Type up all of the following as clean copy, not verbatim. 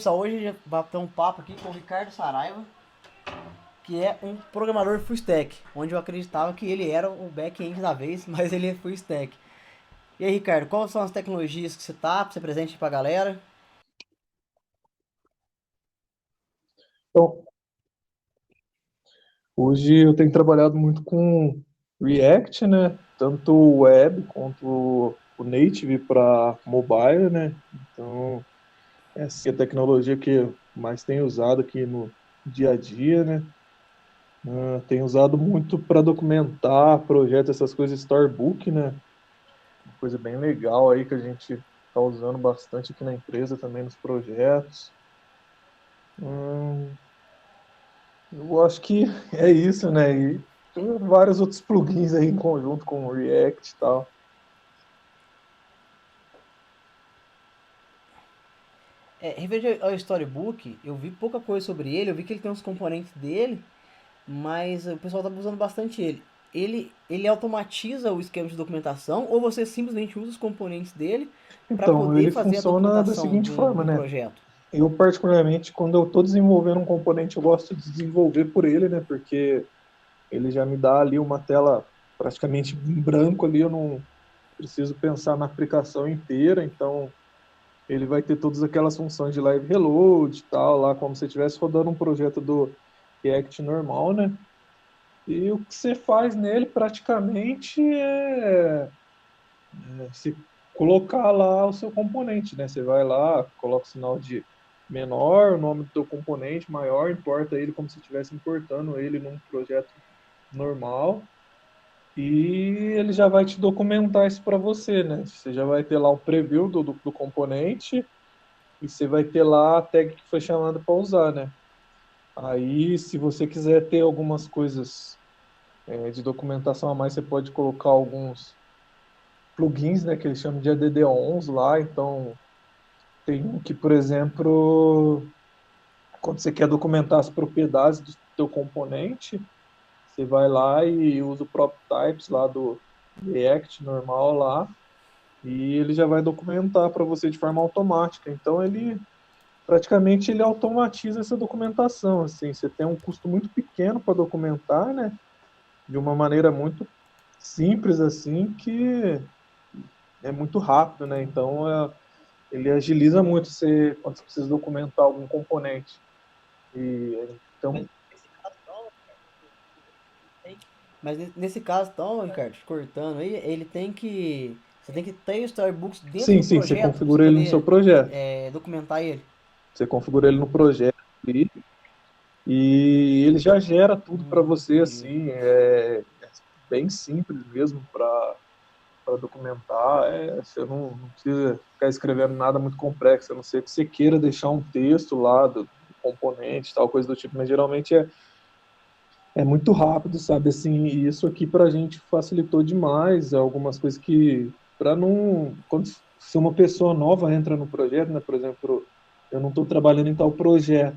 Pessoal, hoje a gente vai ter um papo aqui com o Ricardo Saraiva, que é um programador full stack, onde eu acreditava que ele era o back-end da vez, mas ele é full stack. E aí, Ricardo, quais são as tecnologias que você tá, pra ser presente pra galera? Então, hoje eu tenho trabalhado muito com React, né? Tanto o web quanto o native para mobile, né? Então, essa é a tecnologia que eu mais tenho usado aqui no dia a dia, né? Tenho usado muito para documentar projetos, essas coisas, Storybook, né? Uma coisa bem legal aí que a gente está usando bastante aqui na empresa também nos projetos. Hum, Eu acho que é isso, né? E tem vários outros plugins aí em conjunto com o React e tal. Referente ao Storybook, eu vi pouca coisa sobre ele, eu vi que ele tem uns componentes dele, mas o pessoal tá usando bastante ele. Ele automatiza o esquema de documentação ou você simplesmente usa os componentes dele para Então, poder ele fazer a funciona da documentação seguinte de forma, um né? projeto? Eu, particularmente, quando eu estou desenvolvendo um componente, eu gosto de desenvolver por ele, né? Porque ele já me dá ali uma tela praticamente em branco ali, eu não preciso pensar na aplicação inteira, então ele vai ter todas aquelas funções de live reload e tal, lá como se estivesse rodando um projeto do React normal, né? E o que você faz nele praticamente é você colocar lá o seu componente, né? Você vai lá, coloca o sinal de menor, o nome do teu componente, maior, importa ele como se estivesse importando ele num projeto normal. E ele já vai te documentar isso para você, né? Você já vai ter lá o preview do componente e você vai ter lá a tag que foi chamada para usar, né? Aí, se você quiser ter algumas coisas de documentação a mais, você pode colocar alguns plugins, né, que eles chamam de add-ons lá. Então, tem um que, por exemplo, quando você quer documentar as propriedades do teu componente, você vai lá e usa o prop types lá do React normal lá, e ele já vai documentar para você de forma automática. Então, ele praticamente ele automatiza essa documentação, assim, você tem um custo muito pequeno para documentar, né, de uma maneira muito simples assim, que é muito rápido, né? Então, ele agiliza muito você, quando você precisa documentar algum componente. Então, Mas nesse caso, então, Ricardo, te cortando aí, ele tem que. Você tem que ter storybooks dentro sim, do sim, você projeto para você configura ele no seu poder projeto. documentar ele. Você configura ele no projeto ali, e ele já gera tudo para você, Entendi. assim, é bem simples mesmo para documentar. Você não precisa ficar escrevendo nada muito complexo, a não ser que você queira deixar um texto lá do componente, tal coisa do tipo, mas geralmente é muito rápido, sabe? Assim, e isso aqui para a gente facilitou demais algumas coisas que, para não. Quando, se uma pessoa nova entra no projeto, né? Por exemplo, eu não estou trabalhando em tal projeto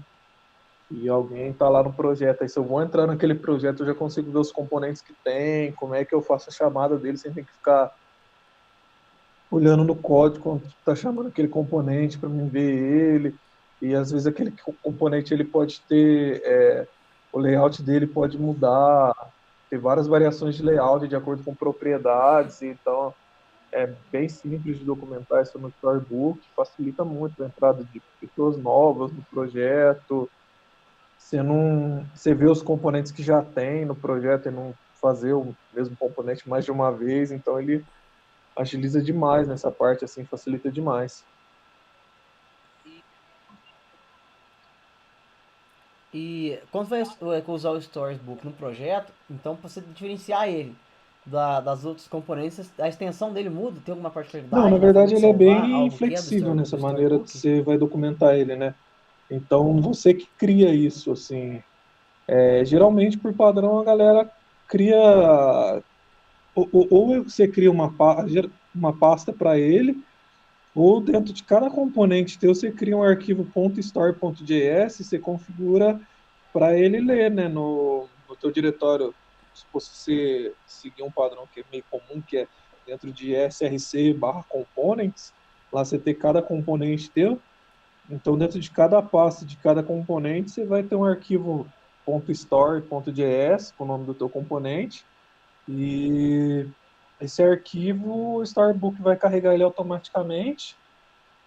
e alguém está lá no projeto, aí se eu vou entrar naquele projeto, eu já consigo ver os componentes que tem, como é que eu faço a chamada dele sem ter que ficar olhando no código quando está chamando aquele componente para mim ver ele. E às vezes aquele componente ele pode ter o layout dele pode mudar, ter várias variações de layout de acordo com propriedades. Então é bem simples de documentar isso no Storybook, facilita muito a entrada de pessoas novas no projeto. Você vê os componentes que já tem no projeto e não fazer o mesmo componente mais de uma vez. Então ele agiliza demais nessa parte, assim, facilita demais. E quando você vai usar o Storybook no projeto, então para você diferenciar ele das outras componentes, a extensão dele muda? Tem alguma Não, na particularidade na forma verdade de ele é salvar bem algo que é do, flexível do nessa maneira de Storybook? você vai documentar ele, né? Então, você que cria isso, assim, geralmente por padrão a galera cria, ou você cria uma pasta para ele, ou dentro de cada componente teu você cria um arquivo .story.js, você configura para ele ler, né, no teu diretório. Se você seguir um padrão que é meio comum, que é dentro de src/components, lá você ter cada componente teu, Então, dentro de cada pasta, de cada componente, você vai ter um arquivo .store.js com o nome do teu componente e esse arquivo, o Storybook vai carregar ele automaticamente.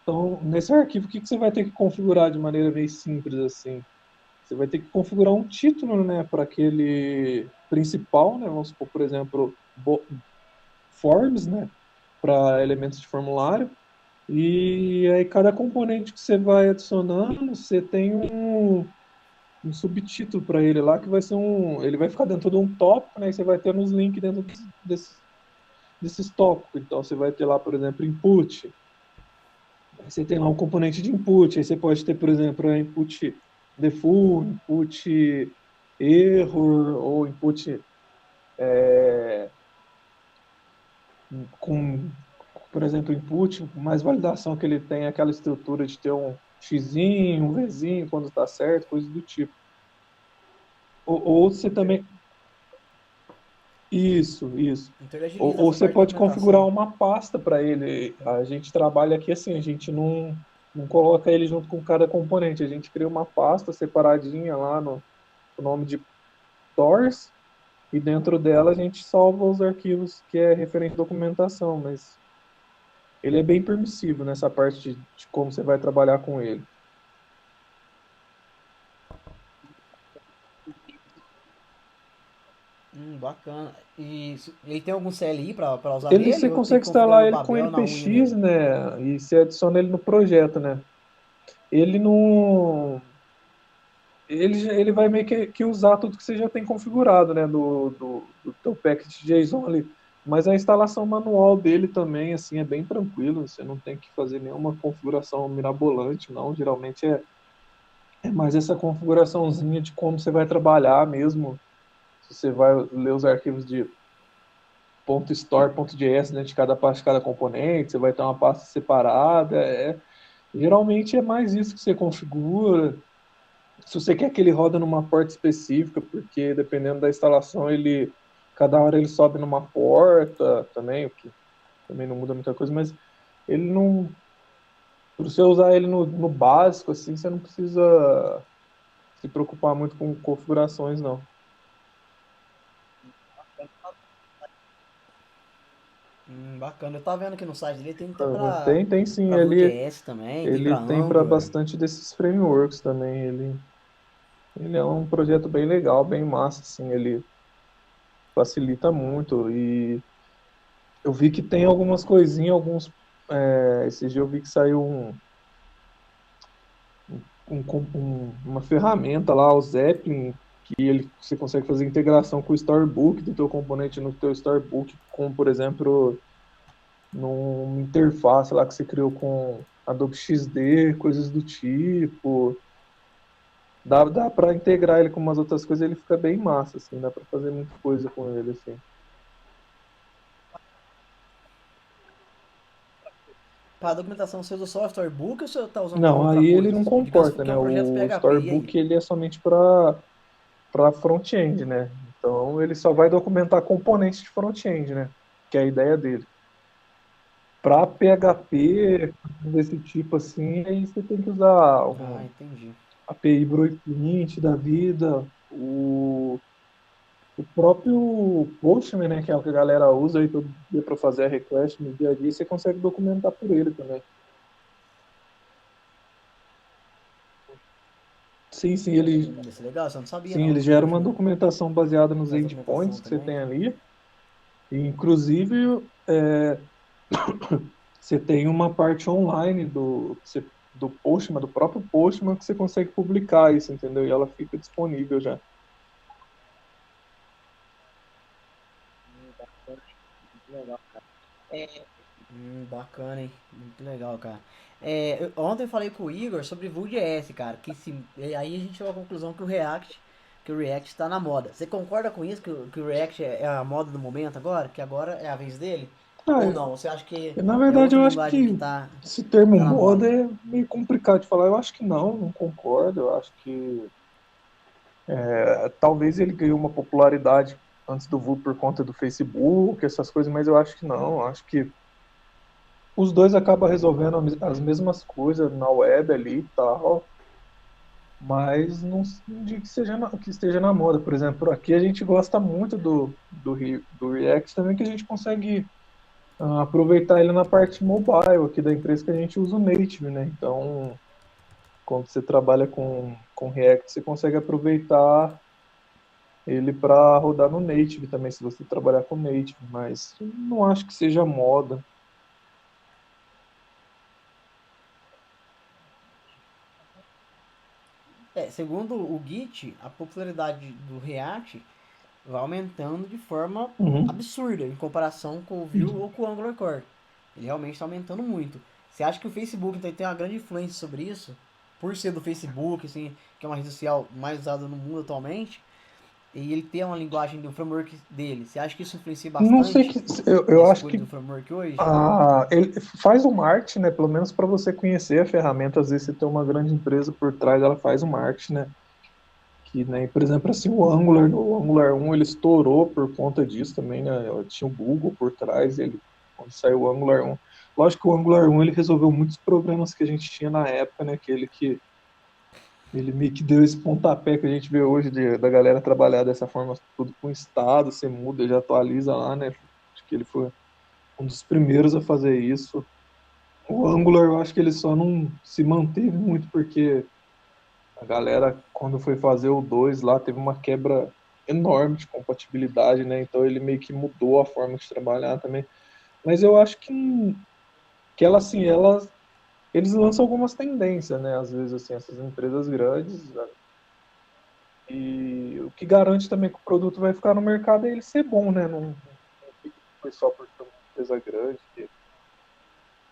Então, nesse arquivo, o que você vai ter que configurar de maneira meio simples assim? Você vai ter que configurar um título, né, para aquele principal, né? Vamos supor, por exemplo, forms, né, para elementos de formulário. E aí cada componente que você vai adicionando, você tem um subtítulo para ele lá que vai ser ele vai ficar dentro de um tópico, né? E você vai ter uns links dentro desses tópicos. Então você vai ter lá, por exemplo, input. Aí você tem lá um componente de input. Aí você pode ter, por exemplo, input default, input error ou input com, por exemplo, input mais validação que ele tem aquela estrutura de ter um xzinho, um vzinho quando está certo, coisas do tipo. Ou você também. Isso. Então ele Ou, agiliza ou essa você parte de pode configurar documentação. uma pasta para ele. A gente trabalha aqui assim, a gente não coloca ele junto com cada componente, a gente cria uma pasta separadinha lá no nome de stores e dentro dela a gente salva os arquivos que é referente à documentação, mas ele é bem permissivo nessa parte de como você vai trabalhar com ele. Bacana. E ele tem algum CLI pra usar Ele nele? você Ou tem consegue que configurar instalar no ele com Babel, na unha npx, nele? né? E você adiciona ele no projeto, né? Ele não. Ele vai meio que usar tudo que você já tem configurado, né? Do teu package JSON ali. Mas a instalação manual dele também, assim, é bem tranquilo. Você não tem que fazer nenhuma configuração mirabolante, não. Geralmente é mais essa configuraçãozinha de como você vai trabalhar mesmo. Se você vai ler os arquivos de .store.js dentro de cada pasta, de cada componente, você vai ter uma pasta separada. Geralmente é mais isso que você configura. Se você quer que ele roda numa porta específica, porque dependendo da instalação, cada hora ele sobe numa porta também, o que também não muda muita coisa, mas ele não. Para você usar ele no básico, assim, você não precisa se preocupar muito com configurações, não. Bacana. Eu tava vendo aqui no site dele, tem até Tem sim, pra Vue.js também, tem ele pra tem para Angular. bastante desses frameworks também. Ele é um projeto bem legal, bem massa, assim, ele facilita muito e eu vi que tem algumas coisinhas, esses dias eu vi que saiu uma ferramenta lá, o Zeppelin, você consegue fazer integração com o Storybook do teu componente no teu Storybook, como por exemplo, numa interface lá que você criou com Adobe XD, coisas do tipo. Dá para integrar ele com umas outras coisas, ele fica bem massa, assim, dá para fazer muita coisa com ele, assim. Pra documentação, você usa só o Storybook ou você tá usando alguma Não, outra aí ele coisa? não Digamos comporta, que é né? um projeto O PHP, e aí? Storybook ele é somente para front-end, né? Então ele só vai documentar componentes de front-end, né? Que é a ideia dele. Para PHP desse tipo assim, aí você tem que usar Ah, algum entendi. API Bootstrap da vida, o próprio Postman, né? Que é o que a galera usa aí todo dia para fazer a request no dia a dia, você consegue documentar por ele também. Sim, Isso é legal, você não sabia sim, não ele do gera uma Postman. documentação baseada nos Faz documentação endpoints que você também. tem ali. E, inclusive, você tem uma parte online do Postman, do próprio Postman, que você consegue publicar isso, entendeu? E ela fica disponível já. Bacana, hein? Muito legal, cara. Ontem eu falei com o Igor sobre Vue.js, cara. E aí a gente chegou à conclusão que o React está na moda. Você concorda com isso? Que o React é a moda do momento agora? Que agora é a vez dele? Ou Ah, não? Você acha que na é verdade, outra eu acho linguagem que esse que termo tá na moda moda? é meio complicado de falar. Eu acho que não concordo. Eu acho que talvez ele ganhou uma popularidade antes do Vue por conta do Facebook, essas coisas, mas eu acho que não. Eu acho que os dois acabam resolvendo as mesmas coisas na web ali e tal, mas não digo que, que esteja na moda. Por exemplo, aqui a gente gosta muito do React também, que a gente consegue aproveitar ele na parte mobile aqui da empresa, que a gente usa o Native, né? Então, quando você trabalha com React, você consegue aproveitar ele para rodar no Native também, se você trabalhar com Native, mas não acho que seja moda. Segundo o Git, a popularidade do React vai aumentando de forma Uhum. absurda em comparação com o Vue ou com o Angular Core. Ele realmente está aumentando muito. Você acha que o Facebook então, tem uma grande influência sobre isso? Por ser do Facebook, assim, que é uma rede social mais usada no mundo atualmente, e ele ter uma linguagem do framework dele, você acha que isso influencia Não sei bastante que na eu acho escolha que do framework hoje? ele faz o marketing, né? Pelo menos para você conhecer a ferramenta, às vezes você tem uma grande empresa por trás, ela faz o marketing, né? Que, né, por exemplo, assim, o Angular 1 ele estourou por conta disso também, né? Tinha o Google por trás, ele quando saiu o Angular 1. Lógico que o Angular 1 ele resolveu muitos problemas que a gente tinha na época, né? Ele meio que deu esse pontapé que a gente vê hoje da galera trabalhar dessa forma, tudo com estado, você muda, já atualiza lá, né? Acho que ele foi um dos primeiros a fazer isso. O Angular, eu acho que ele só não se manteve muito porque a galera, quando foi fazer o 2 lá, teve uma quebra enorme de compatibilidade, né? Então ele meio que mudou a forma de trabalhar também. Mas eu acho que ela, assim, eles lançam algumas tendências, né? Às vezes, assim, essas empresas grandes, né? E o que garante também que o produto vai ficar no mercado é ele ser bom, né? Não fica que foi só porque é uma empresa grande que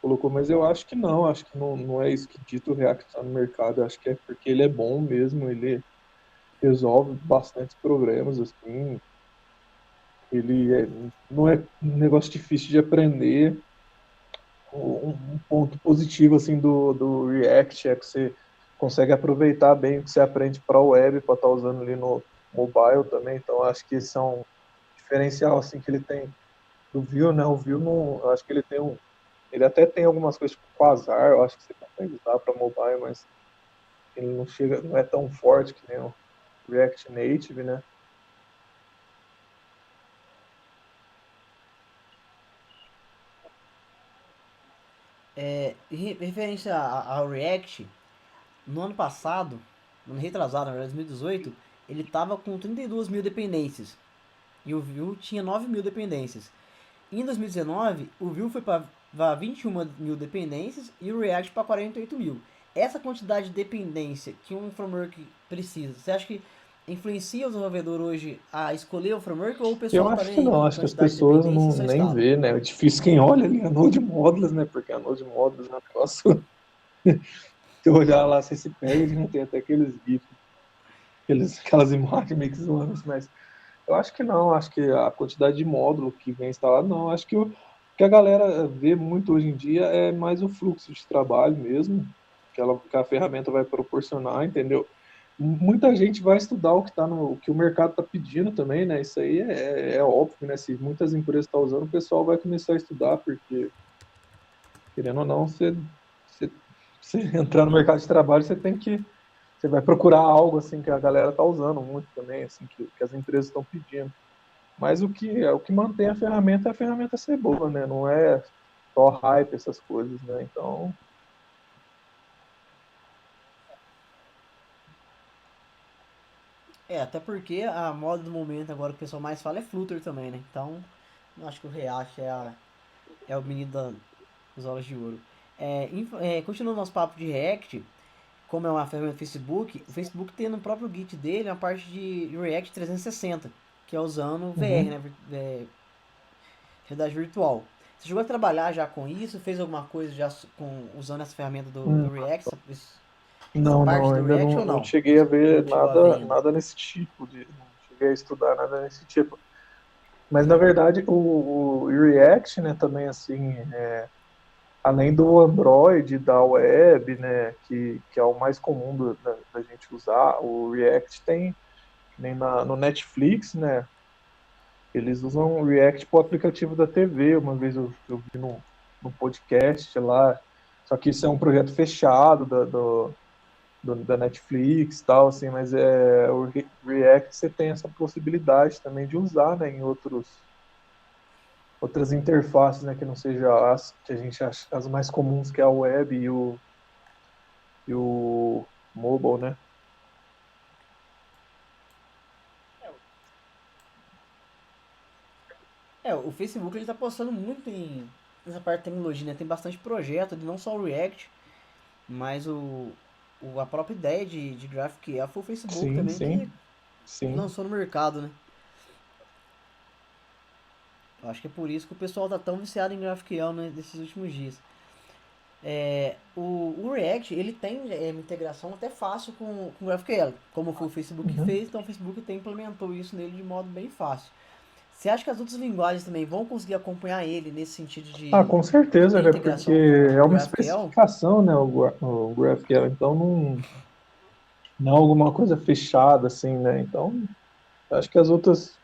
colocou, mas eu acho que não, acho que não é isso que dita o React está no mercado, eu acho que é porque ele é bom mesmo, ele resolve bastante problemas, assim, não é um negócio difícil de aprender. Um ponto positivo, assim, do React é que você consegue aproveitar bem o que você aprende para o web, para estar usando ali no mobile também, então acho que esse é um diferencial, assim, que ele tem do Vue, né, o Vue, não, eu acho que ele até tem algumas coisas tipo Quasar, eu acho que você consegue usar para mobile, mas ele não chega, não é tão forte que nem o React Native, né? Referência ao React, no ano passado, no ano retrasado, na verdade, 2018, ele estava com 32 mil dependências. E o Vue tinha 9 mil dependências. Em 2019, o Vue foi para 21 mil dependências e o React para 48 mil. Essa quantidade de dependência que um framework precisa, você acha que influencia o desenvolvedor hoje a escolher o framework ou o Eu pessoal tá acho nem que aí não, com acho que as quantidade de pessoas dependência e não só nem instala? vê, né? É difícil quem olha ali a Node Modules, né? Porque a Node Modules é um negócio. Se eu olhar lá, você se pega, já tem até aqueles GIFs, aquelas imagens meio que zoando, mas eu acho que não, acho que a quantidade de módulo que vem instalado, não, acho que o que a galera vê muito hoje em dia é mais o fluxo de trabalho mesmo, que a ferramenta vai proporcionar, entendeu? Muita gente vai estudar o que o mercado está pedindo também, né? Isso aí é óbvio, né? Se muitas empresas estão usando, o pessoal vai começar a estudar, porque, querendo ou não, você, você entrar no mercado de trabalho, você vai procurar algo assim que a galera está usando muito também, assim, que as empresas estão pedindo. Mas o que mantém a ferramenta é a ferramenta ser boa, né? Não é só hype, essas coisas, né? Então, Até porque a moda do momento agora que o pessoal mais fala é Flutter também, né? Então, eu acho que o React é o menino das horas de ouro. Continuando nosso papo de React, como é uma ferramenta do Facebook, o Facebook tem no próprio Git dele uma parte de React 360, que é usando VR, uhum. né? Realidade virtual. Você chegou a trabalhar já com isso? Fez alguma coisa já usando essa ferramenta do Hum. React? Essa Não, parte não, do ainda React não, ou não não? cheguei a ver Não chegou a ver nada, ainda. nada nesse tipo não cheguei a estudar nada nesse tipo. Mas na verdade o React, né, também assim, além do Android, da web, né, que é o mais comum da gente usar, o React tem nem no Netflix, né, eles usam o React para o aplicativo da TV. Uma vez eu vi no podcast lá. Só que isso é um projeto fechado da Netflix e tal, assim, mas o React você tem essa possibilidade também de usar, né, em outras interfaces, né, que não seja as que a gente acha as mais comuns, que é a web e o mobile, né? O Facebook ele tá apostando muito nessa parte de tecnologia, né? Tem bastante projeto, não só o React, mas a própria ideia de GraphQL foi o Facebook Sim, também que sim, sim. lançou no mercado, né? Eu acho que é por isso que o pessoal tá tão viciado em GraphQL, né, nesses últimos dias. O React, ele tem uma integração até fácil com o GraphQL, como foi o Facebook que Uhum. fez, então o Facebook implementou isso nele de modo bem fácil. Você acha que as outras linguagens também vão conseguir acompanhar ele nesse sentido Ah, de com certeza, ter né? Porque integração é com o uma GraphQL? especificação, né? O GraphQL, então não é alguma coisa fechada, assim, né? Então, acho que os outros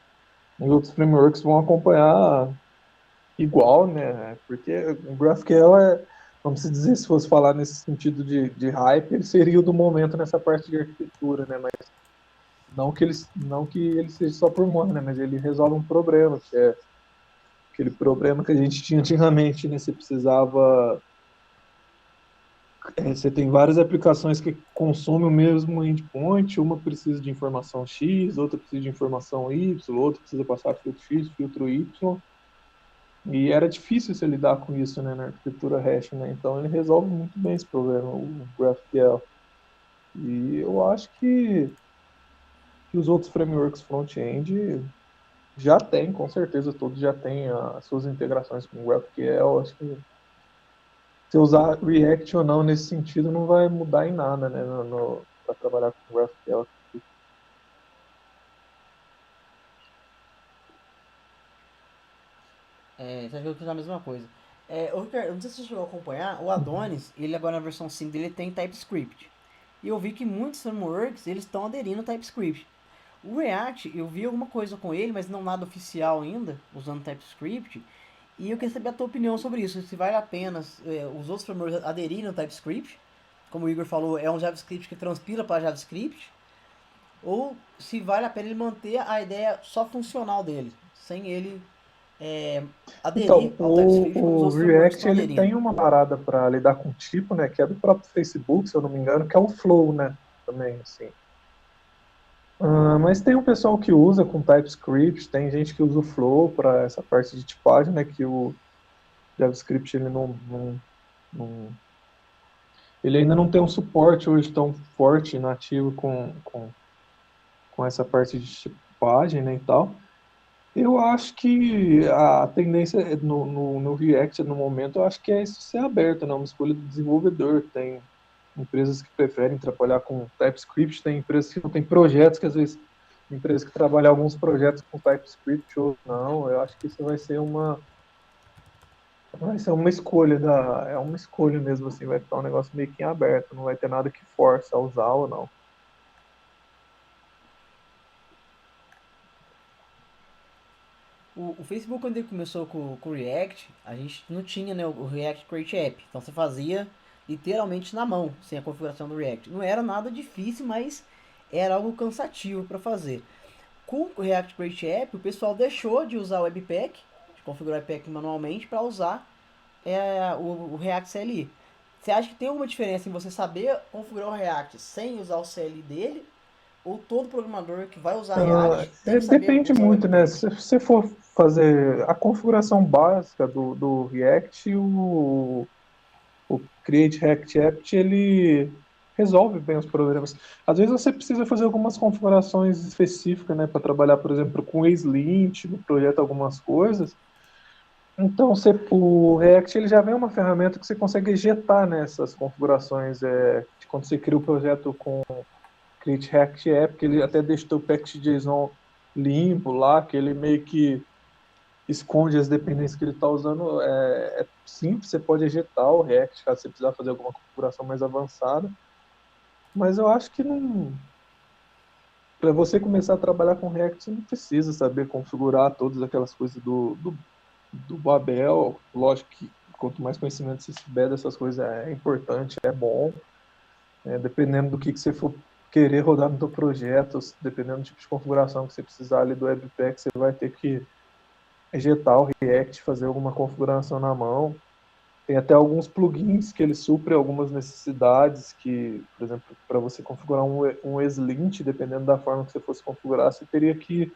frameworks vão acompanhar igual, né? Porque o GraphQL vamos dizer, se fosse falar nesse sentido de hype, ele seria o do momento nessa parte de arquitetura, né? Mas não que ele seja só por moda, né? Mas ele resolve um problema, que é aquele problema que a gente tinha antigamente, né? Você tem várias aplicações que consomem o mesmo endpoint, uma precisa de informação X, outra precisa de informação Y, outra precisa passar filtro X, filtro Y, e era difícil você lidar com isso, né, na arquitetura hash, né? Então ele resolve muito bem esse problema, o GraphQL. E eu acho que os outros frameworks front-end já têm, com certeza todos já têm as suas integrações com o GraphQL. Acho que se usar React ou não nesse sentido não vai mudar em nada, né, para trabalhar com GraphQL. Você acha que eu fiz a mesma coisa? Ricardo, eu não sei se você chegou a acompanhar, o Adonis, ele agora na versão 5 dele tem TypeScript. E eu vi que muitos frameworks, eles estão aderindo ao TypeScript. O React, eu vi alguma coisa com ele, mas não nada oficial ainda, usando TypeScript. E eu queria saber a tua opinião sobre isso. Se vale a pena os outros frameworks aderirem ao TypeScript, como o Igor falou, é um JavaScript que transpila para JavaScript, ou se vale a pena ele manter a ideia só funcional dele, sem ele é, aderir Então, ao TypeScript como os o outros frameworks React estão ele aderindo. tem uma parada para lidar com tipo, né, que é do próprio Facebook, se eu não me engano, que é o Flow, né, também, assim. Mas tem um pessoal que usa com TypeScript, tem gente que usa o Flow para essa parte de tipagem, né, que o JavaScript ele não- ele ainda não tem um suporte hoje tão forte nativo com essa parte de tipagem, né, e tal. Eu acho que a tendência no React, no momento, eu acho que é isso ser aberto, né? Uma escolha do desenvolvedor. Tem empresas que preferem trabalhar com TypeScript, tem empresas que não têm projetos, que às vezes empresas que trabalham alguns projetos com TypeScript ou não. Eu acho que isso vai ser uma escolha é uma escolha mesmo, assim, vai ficar um negócio meio que em aberto, não vai ter nada que force a usar ou não. O Facebook, quando ele começou com o React, a gente não tinha, né, o React Create App. Então você fazia literalmente na mão, sem a configuração do React. Não era nada difícil, mas era algo cansativo para fazer. Com o React Create App, o pessoal deixou de usar o Webpack, de configurar o Webpack manualmente, para usar o React CLI. Você acha que tem alguma diferença em você saber configurar o React sem usar o CLI dele? Ou todo programador que vai usar React tem que saber Depende usar o muito, né? Webpack? Se você for fazer a configuração básica do React, o Create React App, ele resolve bem os problemas. Às vezes você precisa fazer algumas configurações específicas, né, para trabalhar, por exemplo, com ESLint no projeto, algumas coisas. Então, o React ele já vem uma ferramenta que você consegue injetar nessas configurações. Quando você cria o projeto com Create React App, que ele até deixa o package.json limpo lá, que ele meio que esconde as dependências que ele está usando. É simples, você pode ejetar o React caso você precisar fazer alguma configuração mais avançada. Mas eu acho que não. Para você começar a trabalhar com React, você não precisa saber configurar todas aquelas coisas do Babel. Lógico que quanto mais conhecimento você tiver dessas coisas é importante, é bom. Dependendo do que você for querer rodar no seu projeto, dependendo do tipo de configuração que você precisar ali do Webpack, você vai ter que injetar o React, fazer alguma configuração na mão. Tem até alguns plugins que eles suprem algumas necessidades que, por exemplo, para você configurar um Slint, dependendo da forma que você fosse configurar, você teria que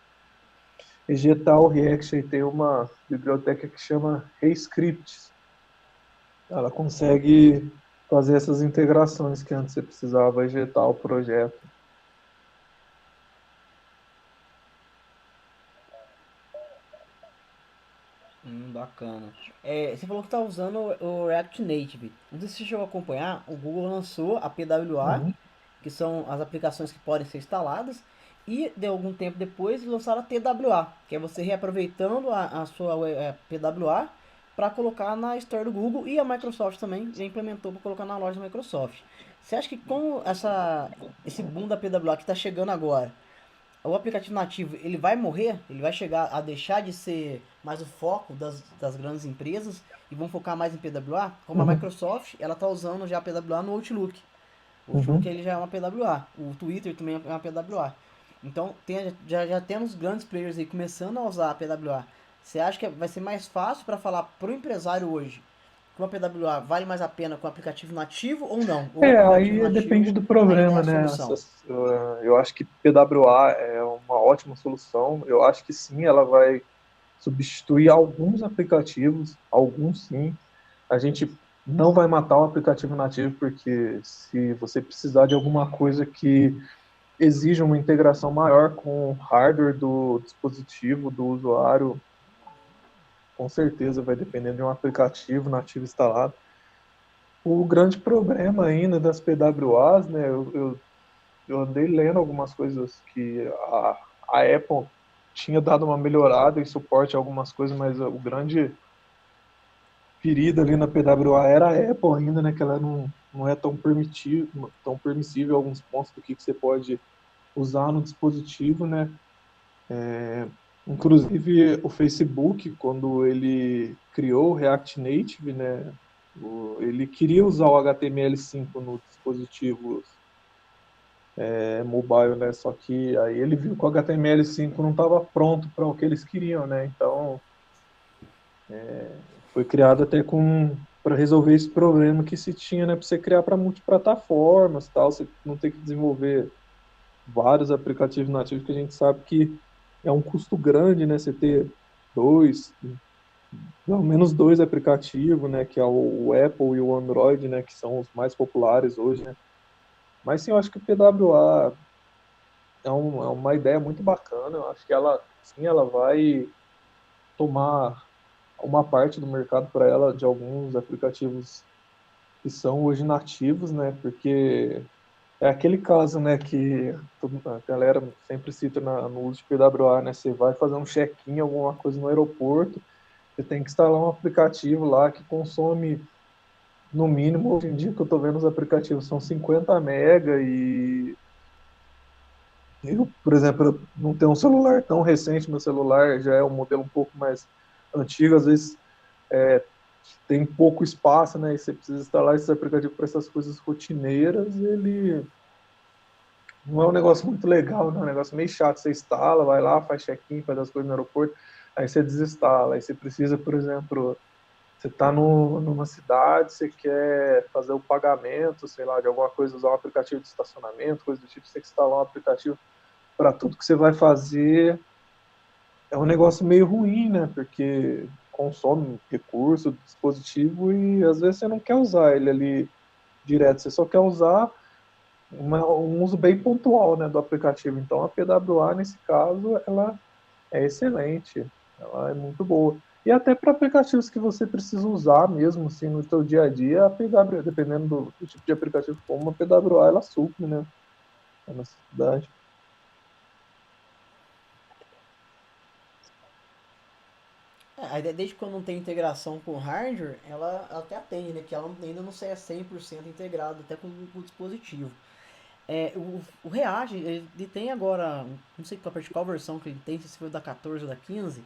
injetar o React e tem uma biblioteca que chama ReScript. Ela consegue fazer essas integrações que antes você precisava injetar o projeto. Bacana. Você falou que tá usando o React Native. Não sei se você chegou a acompanhar, o Google lançou a PWA, Uhum. que são as aplicações que podem ser instaladas, e de algum tempo depois lançaram a TWA, que é você reaproveitando a sua PWA para colocar na Store do Google, e a Microsoft também já implementou para colocar na loja da Microsoft. Você acha que com esse boom da PWA que está chegando agora, o aplicativo nativo ele vai morrer? Ele vai chegar a deixar de ser mais o foco das grandes empresas e vão focar mais em PWA? Como a Uhum. Microsoft, ela está usando já a PWA no Outlook. O Outlook Uhum. ele já é uma PWA. O Twitter também é uma PWA. Então já temos grandes players aí começando a usar a PWA. Você acha que vai ser mais fácil para falar pro empresário hoje que uma PWA vale mais a pena com o aplicativo nativo ou não? Ou o aplicativo Aí depende nativo do ainda é problema, a né? solução? Eu acho que PWA é uma ótima solução. Eu acho que sim, ela vai substituir alguns aplicativos, alguns sim. A gente não vai matar o aplicativo nativo, porque se você precisar de alguma coisa que exija uma integração maior com o hardware do dispositivo, do usuário, com certeza vai depender de um aplicativo nativo instalado. O grande problema ainda das PWAs, né, eu andei lendo algumas coisas que a Apple tinha dado uma melhorada em suporte a algumas coisas, mas o grande ferida ali na PWA era a Apple ainda, né, que ela não é tão permissível em alguns pontos do que você pode usar no dispositivo, né. Inclusive o Facebook, quando ele criou o React Native, né, ele queria usar o HTML5 no dispositivo mobile, né? Só que aí ele viu que o HTML5 não estava pronto para o que eles queriam, né? Então foi criado até com para resolver esse problema que se tinha, né? Para você criar para multiplataformas, tal, você não ter que desenvolver vários aplicativos nativos que a gente sabe que é um custo grande, né? Você ter dois, pelo menos dois aplicativos, né? Que é o Apple e o Android, né? Que são os mais populares hoje, né? Mas sim, eu acho que o PWA é uma ideia muito bacana. Eu acho que ela, sim, ela vai tomar uma parte do mercado para ela de alguns aplicativos que são hoje nativos, né? Porque é aquele caso, né, que a galera sempre cita no uso de PWA, né? Você vai fazer um check-in, alguma coisa no aeroporto, você tem que instalar um aplicativo lá que consome, no mínimo, hoje em dia que eu estou vendo os aplicativos são 50 mega e eu, por exemplo, eu não tenho um celular tão recente, meu celular já é um modelo um pouco mais antigo, às vezes é, tem pouco espaço, né? E você precisa instalar esses aplicativos para essas coisas rotineiras, ele não é um negócio muito legal, não é um negócio meio chato. Você instala, vai lá, faz check-in, faz as coisas no aeroporto, aí você desinstala. Aí você precisa, por exemplo, você está numa cidade, você quer fazer o pagamento, sei lá, de alguma coisa, usar um aplicativo de estacionamento, coisa do tipo, você tem que instalar um aplicativo para tudo que você vai fazer. É um negócio meio ruim, né? Porque consome recurso do dispositivo e às vezes você não quer usar ele ali direto, você só quer usar um uso bem pontual, né, do aplicativo. Então a PWA nesse caso ela é excelente, ela é muito boa. E até para aplicativos que você precisa usar mesmo assim no seu dia a dia, a PWA, dependendo do tipo de aplicativo que for, uma PWA ela supre, né, a necessidade. Desde quando não tem integração com o hardware, ela até atende, né? Que ela ainda não sai 100% integrado até com o dispositivo. O React, ele tem agora, não sei qual versão que ele tem, se foi da 14 ou da 15,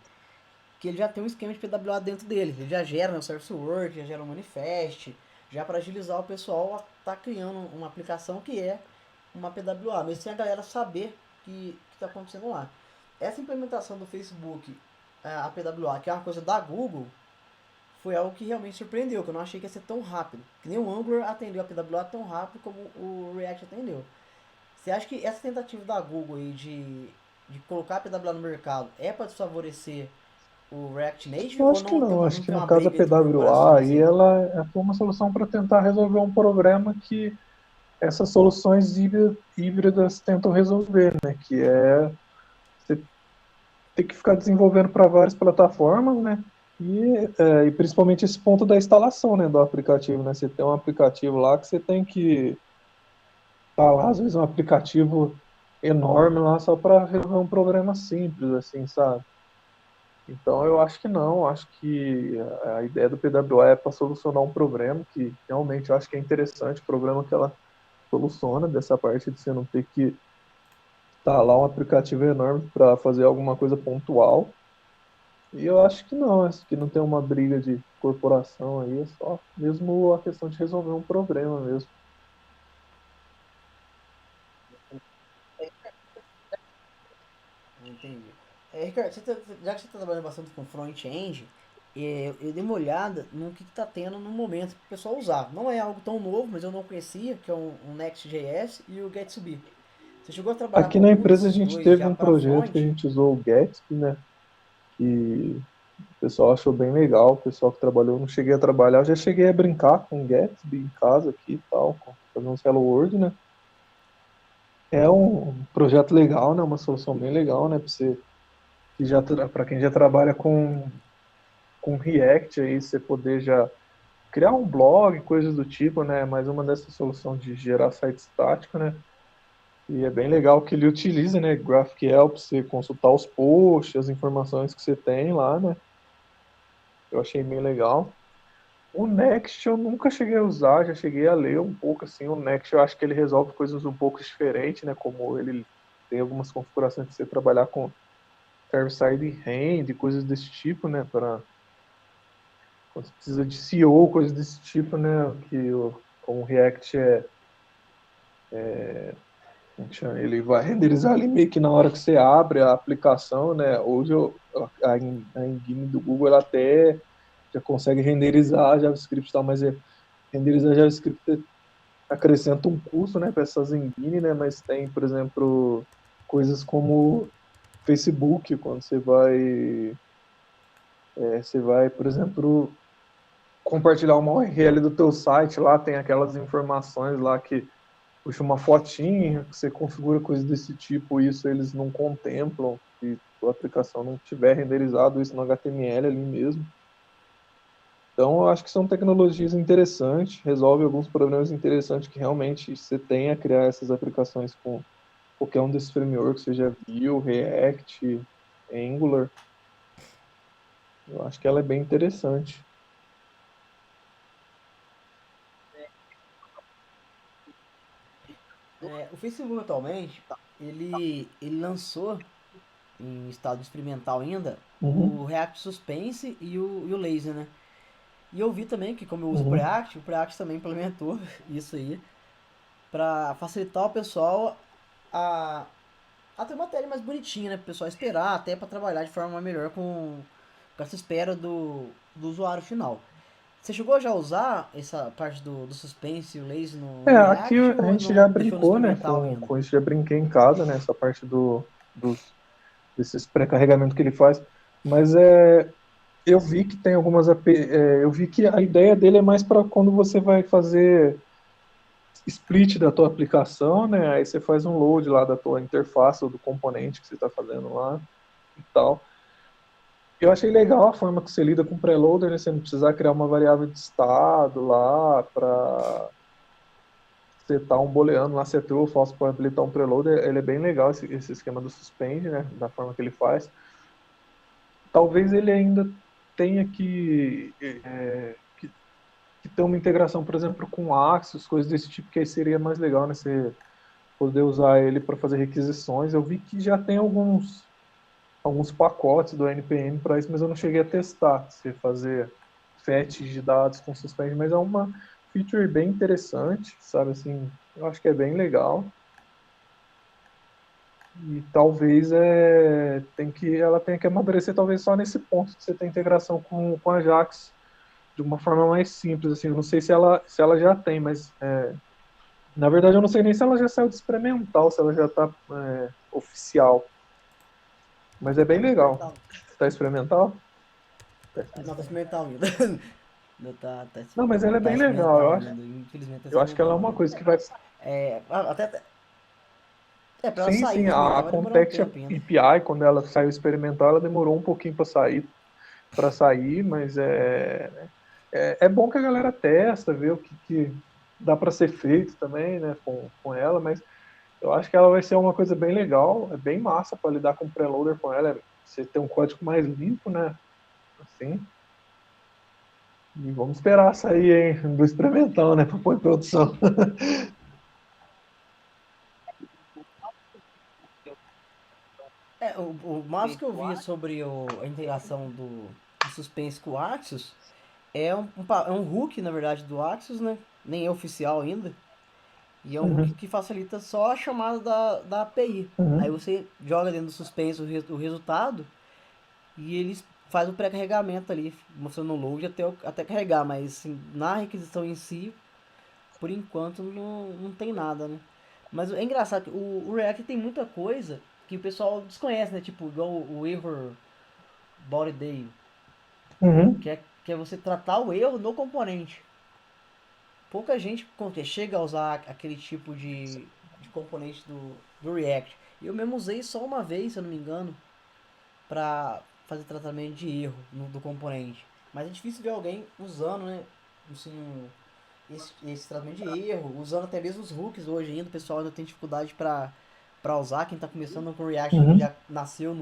que ele já tem um esquema de PWA dentro dele. Ele já gera no Service Work, já gera um manifest, já para agilizar o pessoal a tá criando uma aplicação que é uma PWA, mesmo sem a galera saber que está acontecendo lá. Essa implementação do Facebook, a PWA, que é uma coisa da Google, foi algo que realmente surpreendeu, que eu não achei que ia ser tão rápido. Que nem o Angular atendeu a PWA tão rápido como o React atendeu. Você acha que essa tentativa da Google aí de colocar a PWA no mercado é para desfavorecer o React Native Eu ou acho que não tem, não, acho não que tem no uma caso da briga entre PWA, corporações aí aí? ela foi uma solução para tentar resolver um problema que essas soluções híbridas tentam resolver, né? Que é você ter que ficar desenvolvendo para várias plataformas, né? E principalmente esse ponto da instalação, né, do aplicativo, né? Você tem um aplicativo lá que você tem que instalar, às vezes, um aplicativo enorme lá só para resolver um problema simples, assim, sabe? Então eu acho que não, acho que a ideia do PWA é para solucionar um problema que realmente eu acho que é interessante, o problema que ela soluciona dessa parte de você não ter que instalar um aplicativo enorme para fazer alguma coisa pontual. E eu acho que não, acho que não tem uma briga de corporação aí, é só mesmo a questão de resolver um problema mesmo. Entendi. Ricardo, já que você está trabalhando bastante com front-end, eu dei uma olhada no que está tendo no momento para o pessoal usar. Não é algo tão novo, mas eu não conhecia, que é um Next.js e o Gatsby. Você chegou a trabalhar Aqui com na algum empresa a desses gente dois teve já um para projeto que a front? gente usou o Gatsby, né? Que o pessoal achou bem legal, o pessoal que trabalhou, eu não cheguei a trabalhar, eu já cheguei a brincar com o Gatsby em casa aqui e tal, fazer uns Hello World, né? É um projeto legal, né? Uma solução bem legal, né? Para você que já para quem já trabalha com React aí, você poder já criar um blog, coisas do tipo, né? Mais uma dessas soluções de gerar site estático, né? E é bem legal que ele utiliza, né? GraphQL para você consultar os posts, as informações que você tem lá, né? Eu achei bem legal. O Next eu nunca cheguei a usar, já cheguei a ler um pouco assim. O Next eu acho que ele resolve coisas um pouco diferentes, né? Como ele tem algumas configurações para você trabalhar com server-side hand, coisas desse tipo, né? Para quando você precisa de SEO, coisas desse tipo, né? Que como o React ele vai renderizar ali meio que na hora que você abre a aplicação, né? Hoje a engine do Google ela até já consegue renderizar JavaScript e tal, mas renderizar JavaScript acrescenta um custo, né, para essas engines, né? Mas tem, por exemplo, coisas como Facebook, quando você vai, por exemplo, compartilhar uma URL do teu site, lá tem aquelas informações lá que puxa uma fotinha, que você configura coisas desse tipo, isso eles não contemplam, se a aplicação não tiver renderizado isso no HTML ali mesmo. Então, eu acho que são tecnologias interessantes, resolve alguns problemas interessantes que realmente você tem a criar essas aplicações com qualquer um desses frameworks, seja Vue, React, Angular. Eu acho que ela é bem interessante. O Facebook atualmente, ele lançou em estado experimental ainda Uhum, o React Suspense e o Lazy, né? E eu vi também que como eu uso uhum. o Preact também implementou isso aí para facilitar o pessoal a, a ter uma tela mais bonitinha, né? Para o pessoal esperar até para trabalhar de forma melhor com essa espera do usuário final. Você chegou já a usar essa parte do suspense e o lazy no Aqui React a ou gente já não deixou no brincou, né, experimental ainda? com isso, já brinquei em casa, né, essa parte desses pré-carregamentos que ele faz, mas eu vi que tem eu vi que a ideia dele é mais para quando você vai fazer split da tua aplicação, né, aí você faz um load lá da tua interface ou do componente que você está fazendo lá e tal. Eu achei legal a forma que você lida com o preloader, né, você não precisar criar uma variável de estado lá para setar um booleano lá, ser true ou false para habilitar um preloader, ele é bem legal esse esquema do suspend, né, da forma que ele faz. Talvez ele ainda tenha que ter uma integração, por exemplo, com Axis, coisas desse tipo, que aí seria mais legal, né, você poder usar ele para fazer requisições. Eu vi que já tem alguns alguns pacotes do NPM para isso, mas eu não cheguei a testar, você fazer fetch de dados com suspend, mas é uma feature bem interessante, sabe, assim, eu acho que é bem legal. E talvez ela tenha que amadurecer talvez só nesse ponto de você ter integração com a Ajax de uma forma mais simples, assim, eu não sei se ela já tem, mas na verdade eu não sei nem se ela já saiu de experimental, se ela já está oficial, mas é Tá bem no legal. experimental. Está experimental? Tá Não, tá experimental. experimental ainda. Não, Não, mas ela é tá bem legal, experimental ainda. Infelizmente tá eu acho que ela é experimental uma ainda. coisa que vai. Até. Pra ela Sim, sair sim, de a experimental vai demorar um Contact tempo ainda. API, quando ela saiu experimental, ela demorou um pouquinho para sair, mas é bom que a galera testa, vê o que dá para ser feito também, né, com ela, mas eu acho que ela vai ser uma coisa bem legal, é bem massa para lidar com o preloader com ela, você ter um código mais limpo, né, assim, e vamos esperar sair, hein, do experimental, né, para pôr em produção. O mais que eu vi sobre a integração do Suspense com o Axios é um hook, na verdade, do Axios, né? Nem é oficial ainda. E é um hook Uhum, que facilita só a chamada da API. Aí uhum, você joga dentro do Suspense o resultado e eles faz o pré-carregamento ali, mostrando o load até carregar, mas assim, na requisição em si, por enquanto não tem nada, né? Mas é engraçado que o React tem muita coisa que o pessoal desconhece, né? Tipo, igual o error body day, uhum. que é você tratar o erro no componente. Pouca gente chega a usar aquele tipo de componente do React. Eu mesmo usei só uma vez, se eu não me engano, pra fazer tratamento de erro do componente. Mas é difícil ver alguém usando, né? Assim, esse tratamento de erro, usando até mesmo os hooks hoje ainda. O pessoal ainda tem dificuldade pra usar. Quem tá começando com React, que Uhum. já nasceu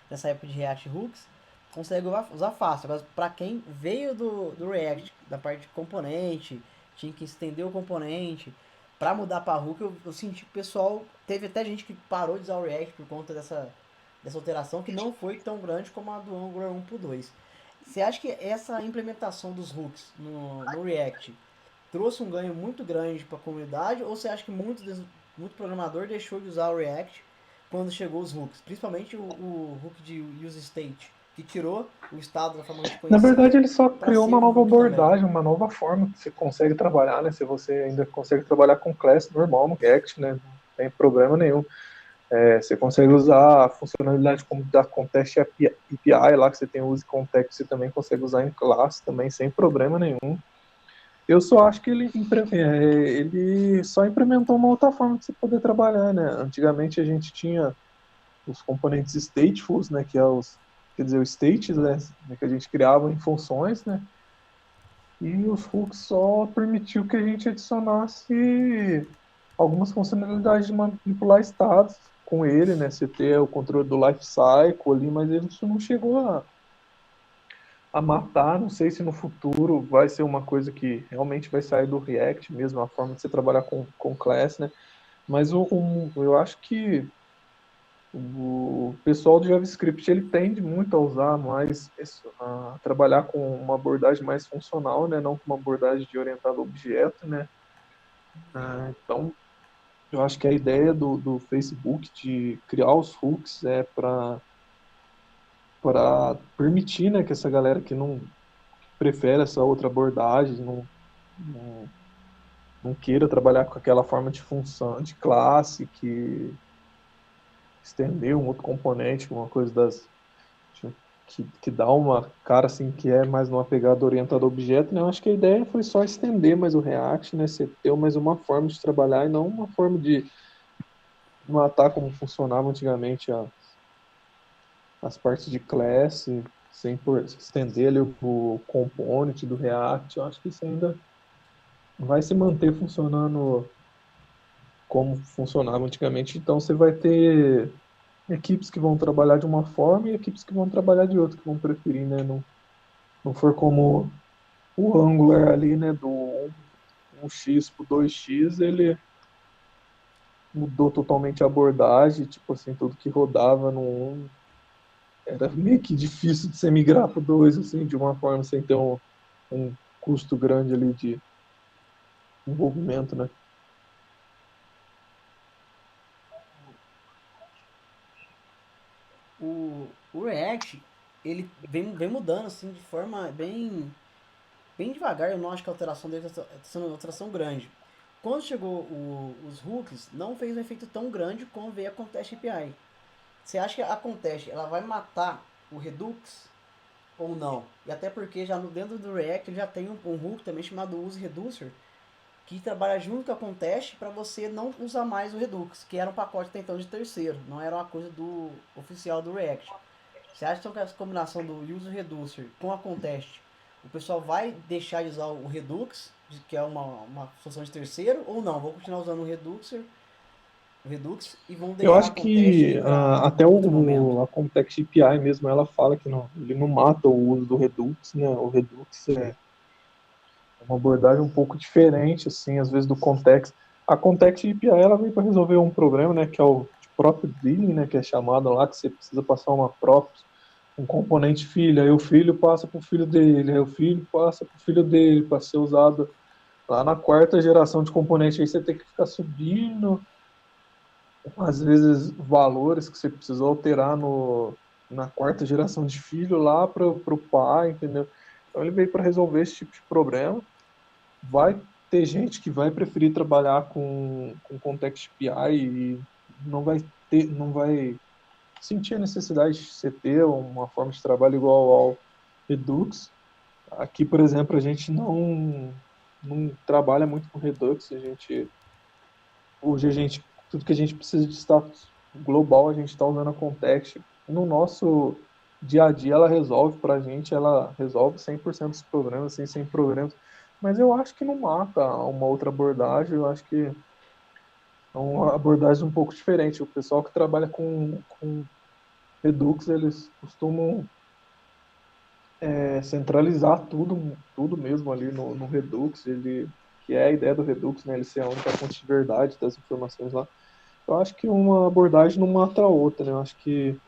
nessa época de React Hooks, consegue usar fácil. Mas pra quem veio do React, da parte de componente, tinha que estender o componente. Pra mudar pra hook, eu senti que o pessoal. Teve até gente que parou de usar o React por conta dessa alteração que não foi tão grande como a do Angular 1.2. Você acha que essa implementação dos hooks no React trouxe um ganho muito grande para a comunidade ou você acha que muito programador deixou de usar o React quando chegou os hooks? Principalmente o hook de use state, que tirou o estado da forma que a gente Na conhecia verdade, ele só para criou ser uma um nova hook também. abordagem, uma nova forma que você consegue trabalhar, né? Se você ainda consegue trabalhar com class normal no React, né? Não tem problema nenhum. Você consegue usar a funcionalidade como da Context API lá, que você tem o use context, você também consegue usar em classe também, sem problema nenhum. Eu só acho que ele só implementou uma outra forma de você poder trabalhar, né? Antigamente a gente tinha os componentes statefuls, né? Quer dizer, os states, né? Que a gente criava em funções, né? E os hooks só permitiu que a gente adicionasse algumas funcionalidades de manipular estados com ele, né? Você ter o controle do life cycle ali, mas isso não chegou a matar. Não sei se no futuro vai ser uma coisa que realmente vai sair do React mesmo, a forma de você trabalhar com class, né? Mas eu acho que o pessoal do JavaScript ele tende muito a usar mais, a trabalhar com uma abordagem mais funcional, né? Não com uma abordagem de orientado a objeto, né? Então, eu acho que a ideia do Facebook de criar os hooks é para permitir, né, que essa galera que não prefere essa outra abordagem, não, não queira trabalhar com aquela forma de função de classe, que estender um outro componente, uma coisa que dá uma cara assim que é mais numa pegada orientada a objeto, né? Eu acho que a ideia foi só estender mais o React, né? Você ter mais uma forma de trabalhar e não uma forma de matar como funcionava antigamente as partes de class, sem estender ali o component do React. Eu acho que isso ainda vai se manter funcionando como funcionava antigamente. Então você vai ter equipes que vão trabalhar de uma forma e equipes que vão trabalhar de outra, que vão preferir, né? Não for como o Angular ali, né, do 1x para 2x, ele mudou totalmente a abordagem, tipo assim, tudo que rodava no 1 era meio que difícil de você migrar para dois, assim, de uma forma sem ter um custo grande ali de envolvimento, né? O React, ele vem mudando assim de forma bem devagar. Eu não acho que a alteração dele está sendo uma alteração grande. Quando chegou os hooks, não fez um efeito tão grande como veio a Contest API. Você acha que a Contest ela vai matar o Redux ou não? E até porque já dentro do React ele já tem um hook também chamado Use Reducer, que trabalha junto com a Contest para você não usar mais o Redux, que era um pacote até então de terceiro, não era uma coisa do oficial do React. Você acha então que essa combinação do Use Reducer com a Contest, o pessoal vai deixar de usar o Redux, que é uma solução de terceiro, ou não? Vou continuar usando o Redux e vão Eu deixar a acho Contest que aí para até outro momento. a Context API mesmo, ela fala que não, ele não mata o uso do Redux, né? O Redux é uma abordagem um pouco diferente, assim, às vezes do Context. A Context API, ela vem para resolver um problema, né, que é o próprio dealing, né, que é chamado lá, que você precisa passar uma props, um componente filho, aí o filho passa para o filho dele, aí o filho passa para o filho dele, para ser usado lá na quarta geração de componente, aí você tem que ficar subindo às vezes valores que você precisou alterar na quarta geração de filho lá para o pai, entendeu? Então ele veio para resolver esse tipo de problema. Vai ter gente que vai preferir trabalhar com Context API e não vai sentir a necessidade de você ter uma forma de trabalho igual ao Redux. Aqui, por exemplo, a gente não trabalha muito com Redux, hoje tudo que a gente precisa de status global, a gente está usando a Context. No nosso dia a dia, ela resolve para a gente, ela resolve 100% dos problemas, assim, sem problemas. Mas eu acho que não mata uma outra abordagem, eu acho que é uma abordagem um pouco diferente. O pessoal que trabalha com Redux, eles costumam centralizar tudo mesmo ali no Redux, que é a ideia do Redux, né? Ele ser a única fonte de verdade das informações lá. Eu acho que uma abordagem não mata a outra, né? Eu acho que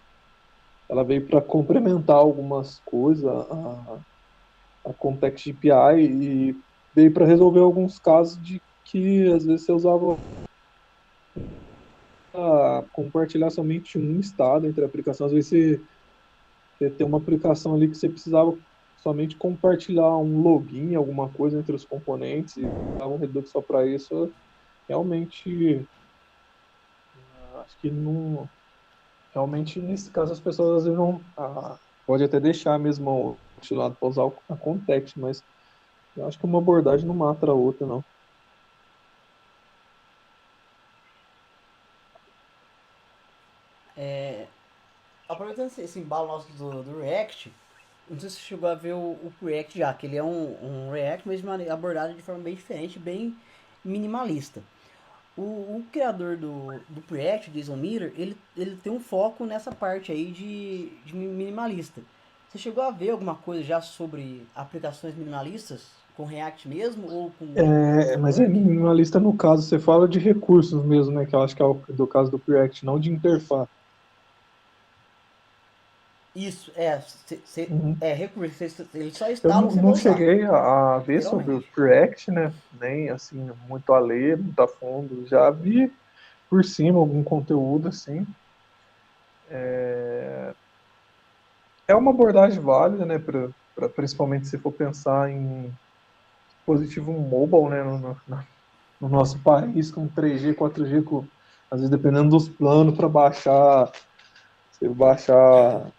ela veio para complementar algumas coisas, a Context API, e veio para resolver alguns casos de que às vezes você usava compartilhar somente um estado entre aplicações. Às vezes você tem uma aplicação ali que você precisava somente compartilhar um login, alguma coisa entre os componentes, e usava um Redux só para isso. Realmente, acho que não. Realmente, nesse caso, as pessoas às vezes não. Pode até deixar mesmo o lado para usar a context, mas eu acho que uma abordagem não mata a outra, não. Aproveitando esse embalo nosso do React, não sei se você chegou a ver o React já, que ele é um React, mas abordado de forma bem diferente, bem minimalista. O criador do Preact, Jason Miller, ele tem um foco nessa parte aí de minimalista. Você chegou a ver alguma coisa já sobre aplicações minimalistas com React mesmo ou com algum Mas é framework? minimalista no caso, você fala de recursos mesmo, né? Que eu acho que é o do caso do Preact, não de interface. Isso, Uhum. recurso, ele só Eu instala o que você vai não usar, cheguei a ver sobre o literalmente. Preact, né? Nem assim, muito a ler, muito a fundo. Já vi por cima algum conteúdo assim. É uma abordagem válida, né? Principalmente se for pensar em dispositivo mobile, né? No nosso país, com 3G, 4G, às vezes dependendo dos planos para baixar, você baixar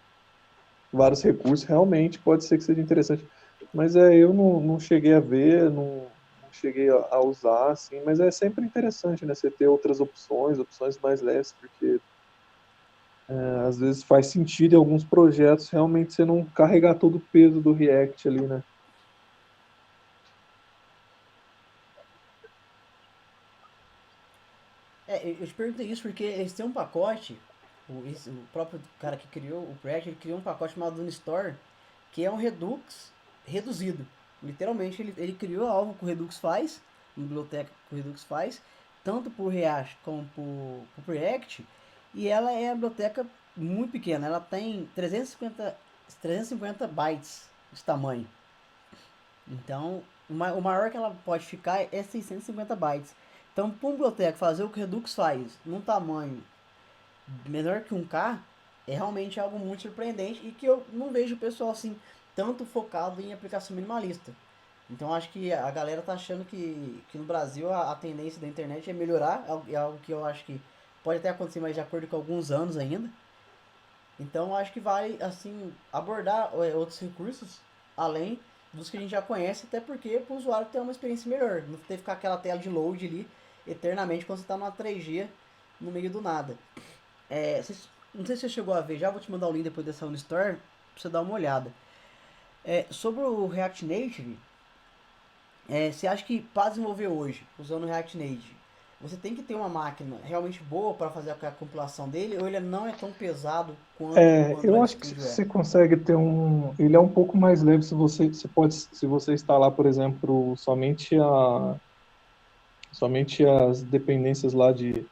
vários recursos, realmente pode ser que seja interessante. Mas eu não cheguei a ver, não cheguei a usar, assim, mas é sempre interessante, né? Você ter outras opções mais leves, porque às vezes faz sentido em alguns projetos realmente você não carregar todo o peso do React ali, né? Eu te perguntei isso porque eles têm um pacote, o próprio cara que criou o Preact, ele criou um pacote chamado Unistore, que é um Redux reduzido. Literalmente, ele criou algo que o Redux faz, uma biblioteca que o Redux faz, tanto por React como por Preact, e ela é a biblioteca muito pequena, ela tem 350 bytes de tamanho. Então, o maior que ela pode ficar é 650 bytes. Então, para um biblioteca fazer o que o Redux faz num tamanho menor que um K é realmente algo muito surpreendente e que eu não vejo o pessoal assim tanto focado em aplicação minimalista. Então acho que a galera tá achando que no Brasil a tendência da internet é melhorar, é algo que eu acho que pode até acontecer, mas de acordo com alguns anos ainda. Então acho que vale assim abordar outros recursos além dos que a gente já conhece, até porque para o usuário ter uma experiência melhor, não ter que ficar aquela tela de load ali eternamente quando você está numa 3G no meio do nada. Não sei se você chegou a ver, já vou te mandar o link depois dessa Unistore pra você dar uma olhada. Sobre o React Native, você acha que para desenvolver hoje, usando o React Native, você tem que ter uma máquina realmente boa para fazer a compilação dele, ou ele não é tão pesado quanto o Eu Android acho que Studio é? você consegue ter um. Ele é um pouco mais leve se você instalar, por exemplo, somente as dependências lá de.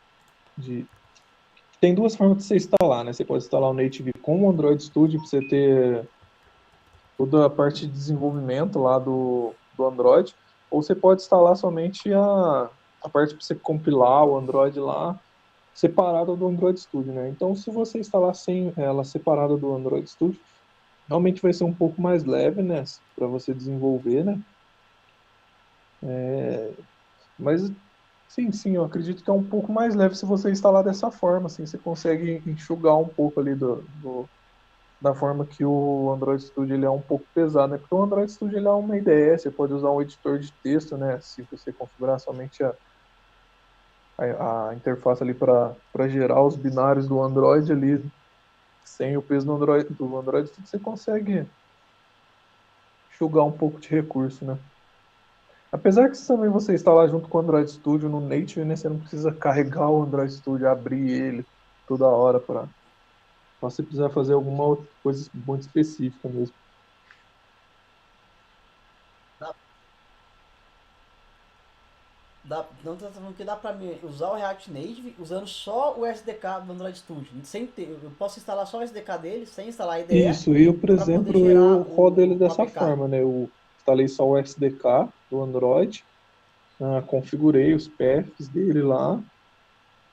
Tem duas formas de você instalar, né? Você pode instalar o Native com o Android Studio para você ter toda a parte de desenvolvimento lá do Android, ou você pode instalar somente a parte para você compilar o Android lá separada do Android Studio, né? Então, se você instalar sem ela separada do Android Studio, realmente vai ser um pouco mais leve, né, para você desenvolver, né? Mas sim, eu acredito que é um pouco mais leve se você instalar dessa forma, assim, você consegue enxugar um pouco ali da forma que o Android Studio ele é um pouco pesado, né? Porque o Android Studio ele é uma IDE, você pode usar um editor de texto, né? Se você configurar somente a interface ali para gerar os binários do Android ali, sem o peso do Android Studio, você consegue enxugar um pouco de recurso, né? Apesar que se também você instalar junto com o Android Studio no Native, né, você não precisa carregar o Android Studio, abrir ele toda hora para você precisar fazer alguma outra coisa muito específica mesmo. Dá, não tá falando que dá pra usar o React Native usando só o SDK do Android Studio. Sem ter, eu posso instalar só o SDK dele, sem instalar a IDE, Isso, eu, por para poder exemplo, eu gerar rodo ele o dessa APK. forma, né? Eu instalei só o SDK do Android, configurei os paths dele lá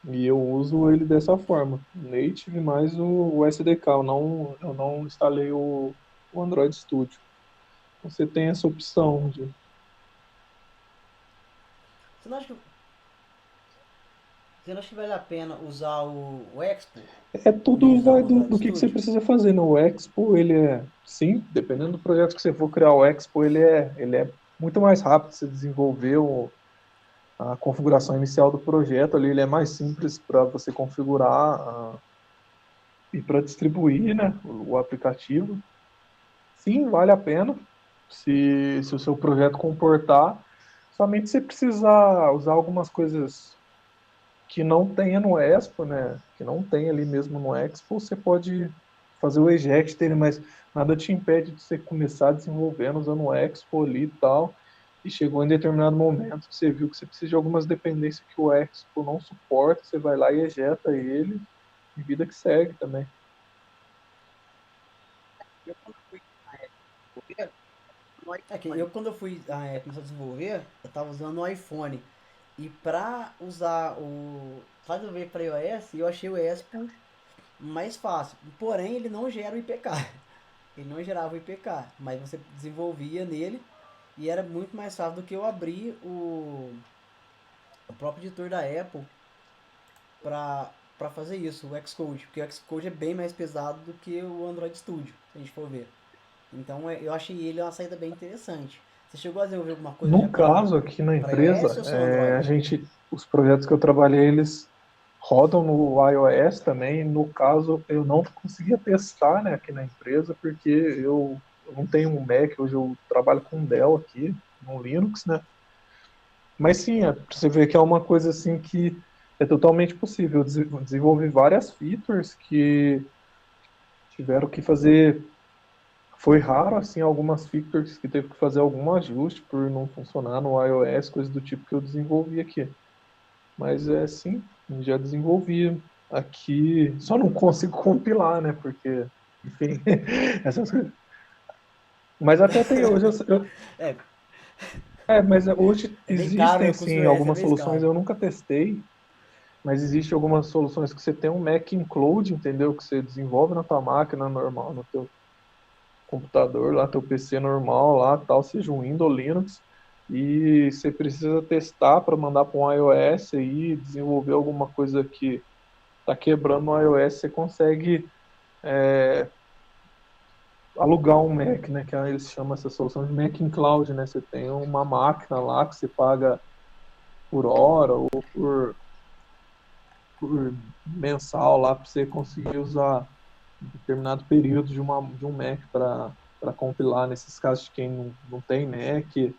e eu uso ele dessa forma, Native mais o SDK. Eu não instalei o Android Studio. Você tem essa opção de. Você não acha que, você não acha que vale a pena usar o Expo em vez de Tudo usar vai o do Android que você Studio? precisa fazer, né? O Expo, ele sim, dependendo do projeto que você for criar, o Expo, ele é muito mais rápido de se desenvolver a configuração inicial do projeto ali, ele é mais simples para você configurar e para distribuir, né, o aplicativo. Sim, vale a pena, se o seu projeto comportar, somente você precisa usar algumas coisas que não tenha no Expo, né? Que não tem ali mesmo no Expo, você pode fazer o eject dele, mas nada te impede de você começar desenvolvendo usando o Expo ali e tal. E chegou em determinado momento que você viu que você precisa de algumas dependências que o Expo não suporta, você vai lá e ejeta ele, e vida que segue também. É que eu quando eu fui começar a desenvolver, eu tava usando o iPhone. E pra usar o. Pra desenvolver para iOS, eu achei o Expo mais fácil. Porém, ele não gera o IPK. Ele não gerava o IPK, mas você desenvolvia nele e era muito mais fácil do que eu abrir o próprio editor da Apple para fazer isso, o Xcode, porque o Xcode é bem mais pesado do que o Android Studio, se a gente for ver. Então eu achei ele uma saída bem interessante. Você chegou a desenvolver alguma coisa já No caso, aqui na para iOS empresa, ou só Android? os projetos que eu trabalhei, eles rodam no iOS também. No caso, eu não conseguia testar, né, aqui na empresa, porque eu não tenho um Mac, hoje eu trabalho com um Dell aqui, no Linux, né? Mas sim, pra você ver que é uma coisa assim que é totalmente possível. Eu desenvolvi várias features que tiveram que fazer. Foi raro, assim, algumas features que teve que fazer algum ajuste por não funcionar no iOS, coisa do tipo que eu desenvolvi aqui. Mas sim, já desenvolvi. Aqui só não consigo compilar, né? Porque, enfim, essas coisas. Mas até tem hoje, É, mas hoje é bem caro, né? existem O custo sim é algumas bem soluções, caro. eu nunca testei, mas existem algumas soluções que você tem um Mac include, entendeu? Que você desenvolve na tua máquina normal, no teu computador, lá teu PC normal, lá tal, seja um Windows ou Linux, e você precisa testar para mandar para um iOS aí, desenvolver alguma coisa que está quebrando no iOS, você consegue alugar um Mac, né? Que aí eles chamam essa solução de Mac in Cloud, né? Você tem uma máquina lá que você paga por hora ou por mensal lá para você conseguir usar um determinado período de um Mac para compilar nesses casos de quem não tem Mac e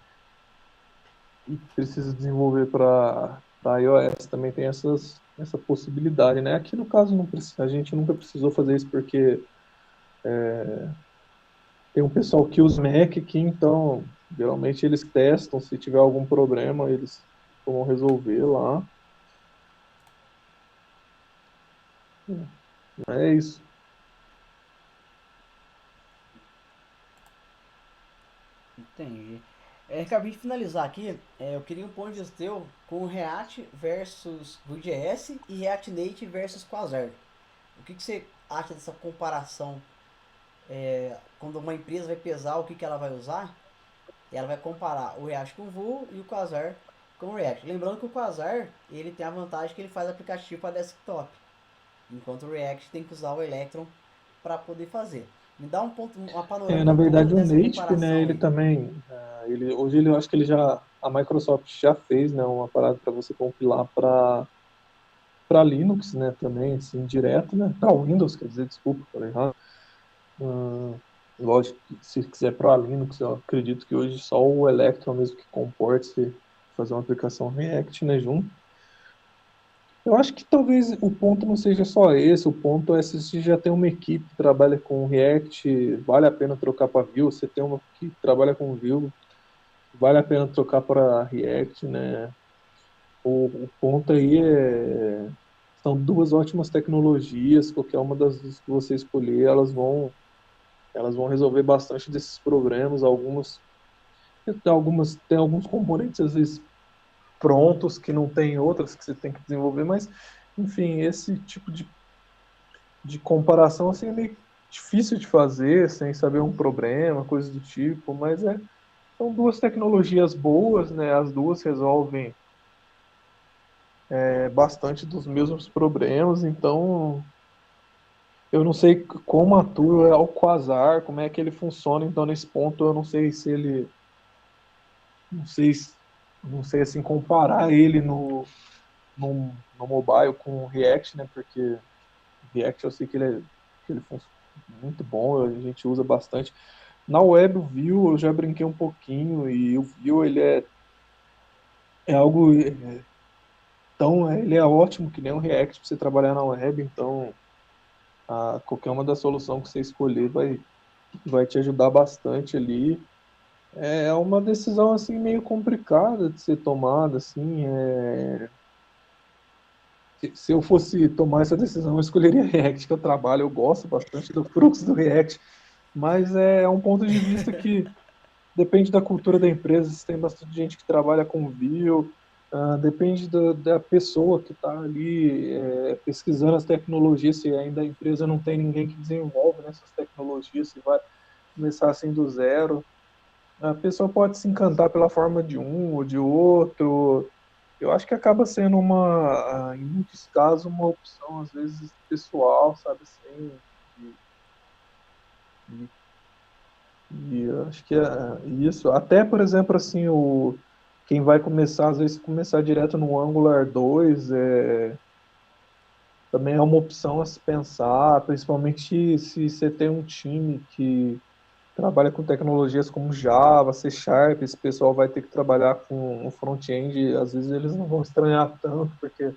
precisa desenvolver para iOS também tem essa possibilidade, né? Aqui no caso não precisa, a gente nunca precisou fazer isso porque tem um pessoal que usa Mac aqui, então geralmente eles testam, se tiver algum problema, eles vão resolver lá. É isso. Entendi. Acabei de finalizar aqui. Eu queria um ponto de vista teu com React versus Vue.js e React Native versus Quasar. O que você acha dessa comparação? Quando uma empresa vai pesar o que ela vai usar, ela vai comparar o React com o Vue e o Quasar com o React. Lembrando que o Quasar ele tem a vantagem que ele faz aplicativo para desktop, enquanto o React tem que usar o Electron para poder fazer. Me dá um ponto, uma Na panorâmica toda verdade, o dessa Native, né, comparação ele aí. também, hoje ele, eu acho que ele já, a Microsoft já fez, né, uma parada para você compilar para Linux, né, também, assim, direto, né, para Windows, quer dizer, desculpa, falei errado. Hum, Lógico que se quiser para Linux, eu acredito que hoje só o Electron mesmo que comporte se fazer uma aplicação React, né, junto. Eu acho que talvez o ponto não seja só esse, o ponto é se você já tem uma equipe que trabalha com React, vale a pena trocar para Vue, você tem uma que trabalha com Vue, vale a pena trocar para React, né? O ponto aí são duas ótimas tecnologias, qualquer uma das duas que você escolher, elas vão resolver bastante desses problemas, algumas tem alguns componentes às vezes prontos que não tem outras que você tem que desenvolver, mas enfim, esse tipo de comparação assim é meio difícil de fazer sem saber um problema, coisas do tipo, mas são duas tecnologias boas, né? As duas resolvem bastante dos mesmos problemas, então eu não sei como atua o Quasar, como é que ele funciona, então nesse ponto eu não sei se ele, não sei, não sei assim comparar ele no mobile com o React, né? Porque o React eu sei que ele funciona muito bom, a gente usa bastante. Na web, o Vue eu já brinquei um pouquinho e o Vue ele é algo tão, ele é ótimo que nem o React para você trabalhar na web, então qualquer uma da solução que você escolher vai te ajudar bastante ali. É uma decisão assim meio complicada de ser tomada, assim. Se eu fosse tomar essa decisão, eu escolheria React, que eu trabalho, eu gosto bastante do fluxo do React, mas é um ponto de vista que depende da cultura da empresa, se tem bastante gente que trabalha com Vue, depende da pessoa que está ali pesquisando as tecnologias, se ainda a empresa não tem ninguém que desenvolve nessas tecnologias, se vai começar assim do zero. A pessoa pode se encantar pela forma de um ou de outro. Eu acho que acaba sendo em muitos casos, uma opção, às vezes, pessoal, sabe assim, e, e e eu acho que é isso. Até, por exemplo, assim, quem vai começar, às vezes, começar direto no Angular 2 também é uma opção a se pensar, principalmente se você tem um time que trabalha com tecnologias como Java, C Sharp, esse pessoal vai ter que trabalhar com o front-end, às vezes eles não vão estranhar tanto, porque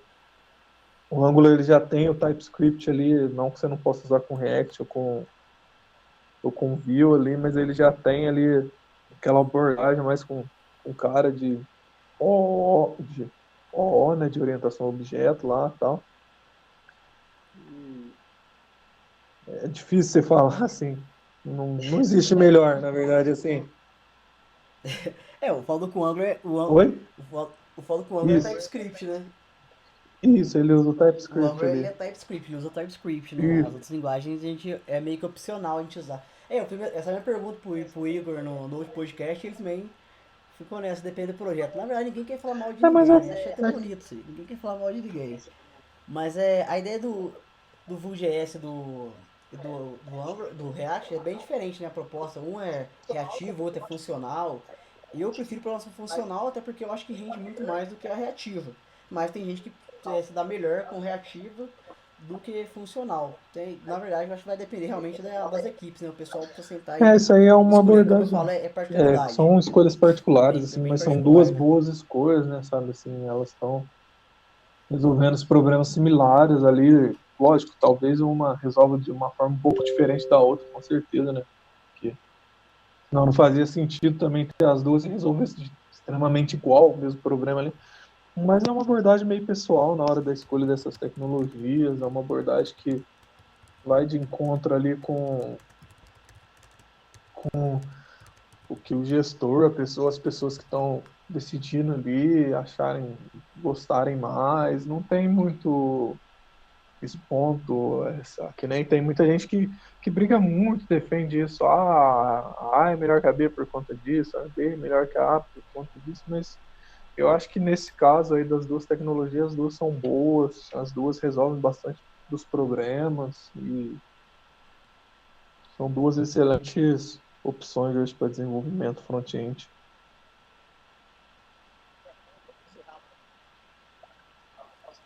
o Angular ele já tem o TypeScript ali, não que você não possa usar com React ou com Vue ali, mas ele já tem ali aquela abordagem mais com cara de OO, né, de orientação a objeto lá e tal. é difícil você falar assim. Não existe melhor, na verdade, assim. O foda com o Angular é, Oi? o foda com o Angular é Isso. TypeScript, né? Isso, ele usa o O TypeScript Angular ele ali. é TypeScript, ele usa TypeScript, né? As E, outras linguagens a gente é meio que opcional a gente usar. Essa é a minha pergunta pro Igor no outro podcast, ele também ficou nessa, depende do projeto. Na verdade, ninguém quer falar mal de mas ninguém, né? Achei até bonito isso aí. Ninguém quer falar mal de ninguém. Mas a ideia do Vue.js do React é bem diferente, né? A proposta. Um é reativo, o outro é funcional. E eu prefiro programação funcional, até porque eu acho que rende muito mais do que a reativa. Mas tem gente que se dá melhor com reativa do que funcional. Na verdade, eu acho que vai depender realmente das equipes, né? O pessoal precisa sentar e isso aí é uma escolher. Como eu abordagem. falo, é particularidade. São escolhas particulares, É assim, bem mas são particular, duas né? boas escolhas, né, sabe? Assim, elas estão resolvendo os problemas similares ali. Lógico, talvez uma resolva de uma forma um pouco diferente da outra, com certeza, né? Porque não fazia sentido também ter as duas e resolver extremamente igual o mesmo problema ali. Mas é uma abordagem meio pessoal na hora da escolha dessas tecnologias, é uma abordagem que vai de encontro ali com o que o gestor, as pessoas que estão decidindo ali, acharem, gostarem mais, não tem muito esse ponto, que nem tem muita gente que briga muito, defende isso, a A é melhor que a B por conta disso, a B é melhor que a A por conta disso, mas eu acho que nesse caso aí das duas tecnologias, as duas são boas, as duas resolvem bastante dos problemas e são duas excelentes opções hoje para desenvolvimento front-end.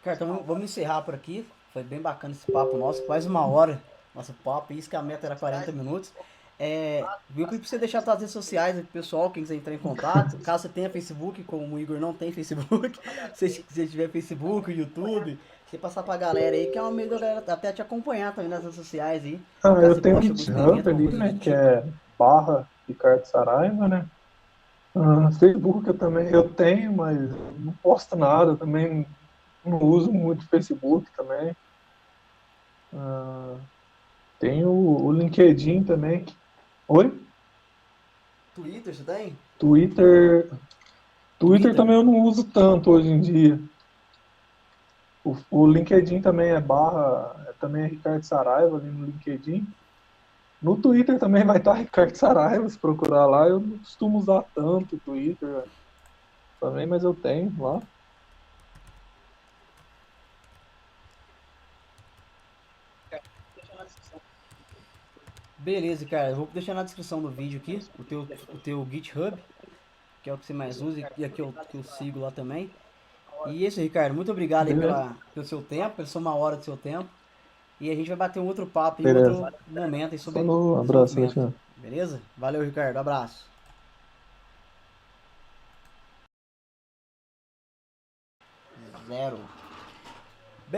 Cara, então vamos encerrar por aqui. Foi bem bacana esse papo nosso, quase uma hora nosso papo. Isso que a meta era 40 minutos. Viu que você deixar suas redes sociais pro pessoal, quem quiser entrar em contato. Caso você tenha Facebook, como o Igor não tem Facebook, se você tiver Facebook, YouTube, você passar pra galera aí, que é uma meio da galera até te acompanhar também nas redes sociais aí. Caso Eu você tenho um poste algum GitHub experimento, alguma ali, coisa do né, que tipo. é barra Ricardo Saraiva, né? Facebook eu também eu tenho, mas não posto nada, também não uso muito Facebook também. Ah, Tem o LinkedIn também. Oi? Twitter, você tem? Twitter. Twitter Twitter? também eu não uso tanto hoje em dia. O LinkedIn também é barra, também é Ricardo Saraiva ali no LinkedIn. No Twitter também vai estar Ricardo Saraiva, se procurar lá. Eu não costumo usar tanto o Twitter também, mas eu tenho lá. Beleza, cara. Eu vou deixar na descrição do vídeo aqui o teu GitHub, que é o que você mais usa e é que eu sigo lá também. E é isso, Ricardo. Muito obrigado aí Beleza? pelo seu tempo, pela sua uma hora do seu tempo. E a gente vai bater um outro papo em Beleza. outro momento aí sobre Falou, abraço, desenvolvimento. Alexandre. Beleza? Valeu, Ricardo. Abraço. Zero.